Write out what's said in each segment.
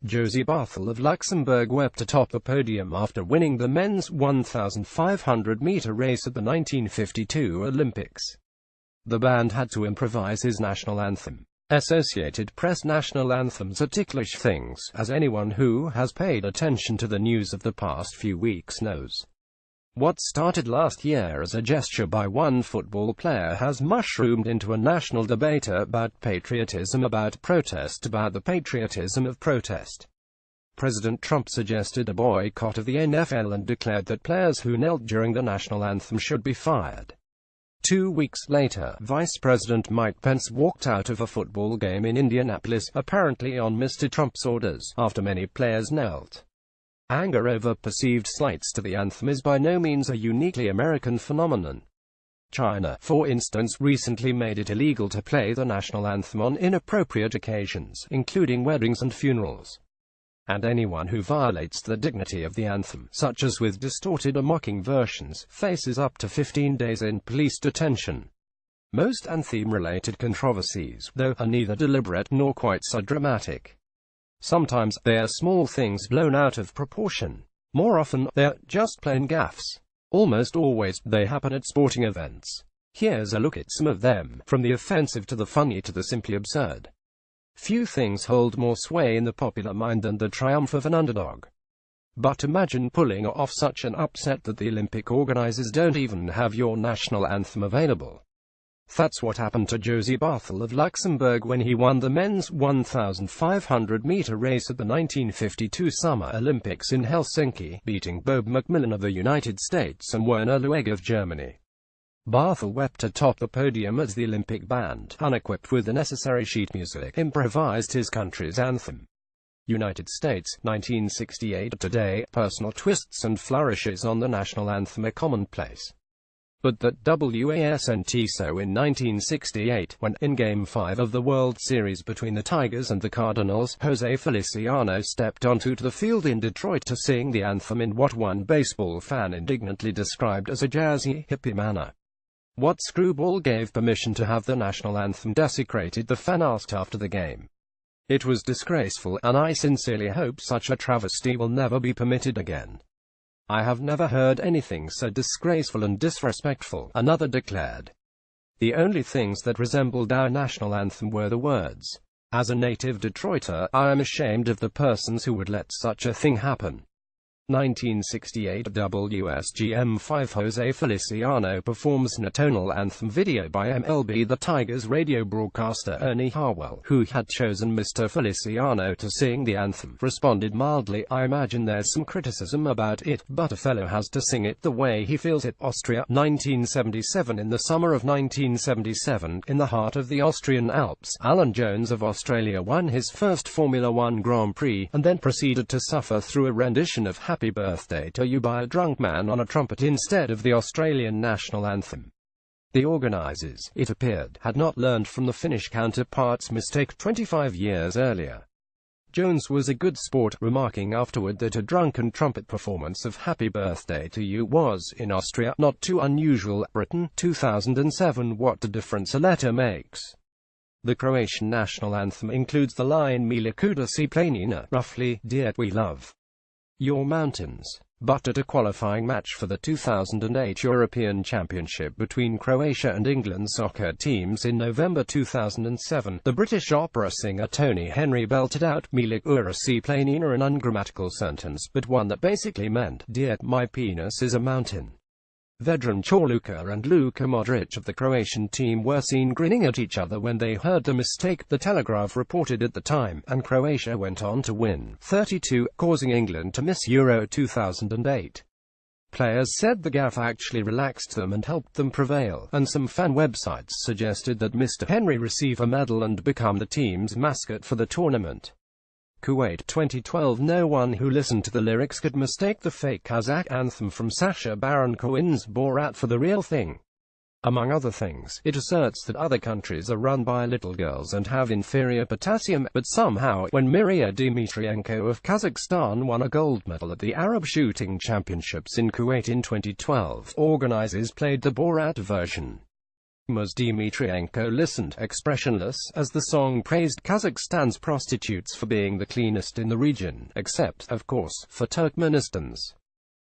Josie Barthel of Luxembourg wept atop the podium after winning the men's 1,500-meter race at the 1952 Olympics. The band had to improvise his national anthem. Associated Press: national anthems are ticklish things, as anyone who has paid attention to the news of the past few weeks knows. What started last year as a gesture by one football player has mushroomed into a national debate about patriotism, about protest, about the patriotism of protest. President Trump suggested a boycott of the NFL and declared that players who knelt during the national anthem should be fired. 2 weeks later, Vice President Mike Pence walked out of a football game in Indianapolis, apparently on Mr. Trump's orders, after many players knelt. Anger over perceived slights to the anthem is by no means a uniquely American phenomenon. China, for instance, recently made it illegal to play the national anthem on inappropriate occasions, including weddings and funerals. And anyone who violates the dignity of the anthem, such as with distorted or mocking versions, faces up to 15 days in police detention. Most anthem-related controversies, though, are neither deliberate nor quite so dramatic. Sometimes, they are small things blown out of proportion. More often, they are just plain gaffes. Almost always, they happen at sporting events. Here's a look at some of them, from the offensive to the funny to the simply absurd. Few things hold more sway in the popular mind than the triumph of an underdog. But imagine pulling off such an upset that the Olympic organizers don't even have your national anthem available. That's what happened to Josie Barthel of Luxembourg when he won the men's 1,500-meter race at the 1952 Summer Olympics in Helsinki, beating Bob McMillan of the United States and Werner Lueg of Germany. Barthel wept atop the podium as the Olympic band, unequipped with the necessary sheet music, improvised his country's anthem. United States, 1968. Today, personal twists and flourishes on the national anthem are commonplace. But that wasn't so in 1968, when, in Game 5 of the World Series between the Tigers and the Cardinals, Jose Feliciano stepped onto the field in Detroit to sing the anthem in what one baseball fan indignantly described as a jazzy, hippie manner. What screwball gave permission to have the national anthem desecrated, the fan asked after the game. It was disgraceful, and I sincerely hope such a travesty will never be permitted again. I have never heard anything so disgraceful and disrespectful, another declared. The only things that resembled our national anthem were the words, "As a native Detroiter, I am ashamed of the persons who would let such a thing happen." 1968 WSGM5 Jose Feliciano performs national anthem video by MLB The Tigers radio broadcaster Ernie Harwell, who had chosen Mr. Feliciano to sing the anthem, responded mildly, "I imagine there's some criticism about it, but a fellow has to sing it the way he feels it." Austria, 1977. In the summer of 1977, in the heart of the Austrian Alps, Alan Jones of Australia won his first Formula One Grand Prix, and then proceeded to suffer through a rendition of Happy Birthday to You by a drunk man on a trumpet instead of the Australian national anthem. The organizers, it appeared, had not learned from the Finnish counterpart's mistake 25 years earlier. Jones was a good sport, remarking afterward that a drunken trumpet performance of Happy Birthday to You was, in Austria, not too unusual. Britain, 2007. What a difference a letter makes. The Croatian national anthem includes the line Mila kuda si planina, roughly, Dear, we love your mountains. But at a qualifying match for the 2008 European Championship between Croatia and England soccer teams in November 2007, the British opera singer Tony Henry belted out Mila kuda si planina, an ungrammatical sentence, but one that basically meant, Dear, my penis is a mountain. Vedran Čorluka and Luka Modric of the Croatian team were seen grinning at each other when they heard the mistake, the Telegraph reported at the time, and Croatia went on to win 3-2, causing England to miss Euro 2008. Players said the gaffe actually relaxed them and helped them prevail, and some fan websites suggested that Mr. Henry receive a medal and become the team's mascot for the tournament. Kuwait, 2012. No one who listened to the lyrics could mistake the fake Kazakh anthem from Sacha Baron Cohen's Borat for the real thing. Among other things, it asserts that other countries are run by little girls and have inferior potassium, but somehow, when Miria Dmitrienko of Kazakhstan won a gold medal at the Arab Shooting Championships in Kuwait in 2012, organizers played the Borat version. Ms. Dmitrienko listened, expressionless, as the song praised Kazakhstan's prostitutes for being the cleanest in the region, except, of course, for Turkmenistan's.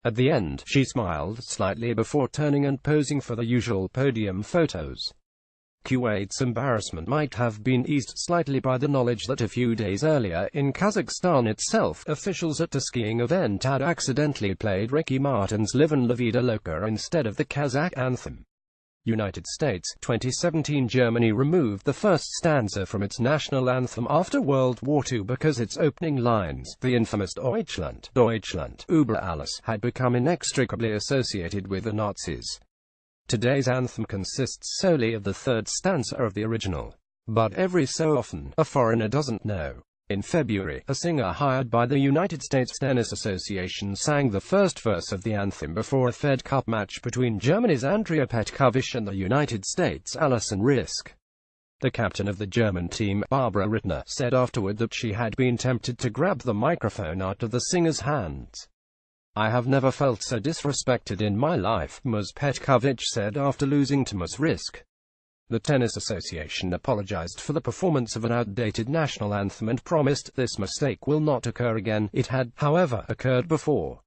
At the end, she smiled slightly before turning and posing for the usual podium photos. Kuwait's embarrassment might have been eased slightly by the knowledge that a few days earlier, in Kazakhstan itself, officials at a skiing event had accidentally played Ricky Martin's Livin' La Vida Loca instead of the Kazakh anthem. United States, 2017. Germany removed the first stanza from its national anthem after World War II because its opening lines, the infamous Deutschland, Deutschland, über alles, had become inextricably associated with the Nazis. Today's anthem consists solely of the third stanza of the original. But every so often, a foreigner doesn't know. In February, a singer hired by the United States Tennis Association sang the first verse of the anthem before a Fed Cup match between Germany's Andrea Petkovic and the United States' Alison Riske. The captain of the German team, Barbara Rittner, said afterward that she had been tempted to grab the microphone out of the singer's hands. "I have never felt so disrespected in my life," Ms. Petkovic said after losing to Ms. Riske. The Tennis Association apologized for the performance of an outdated national anthem and promised this mistake will not occur again. It had, however, occurred before.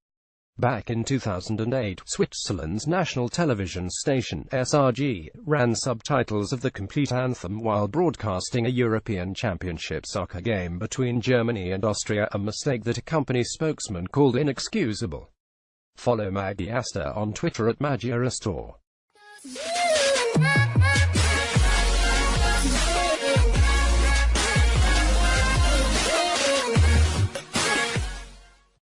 Back in 2008, Switzerland's national television station, SRG, ran subtitles of the complete anthem while broadcasting a European Championship soccer game between Germany and Austria, a mistake that a company spokesman called inexcusable. Follow Maggie Astor on Twitter at Maggie Astor.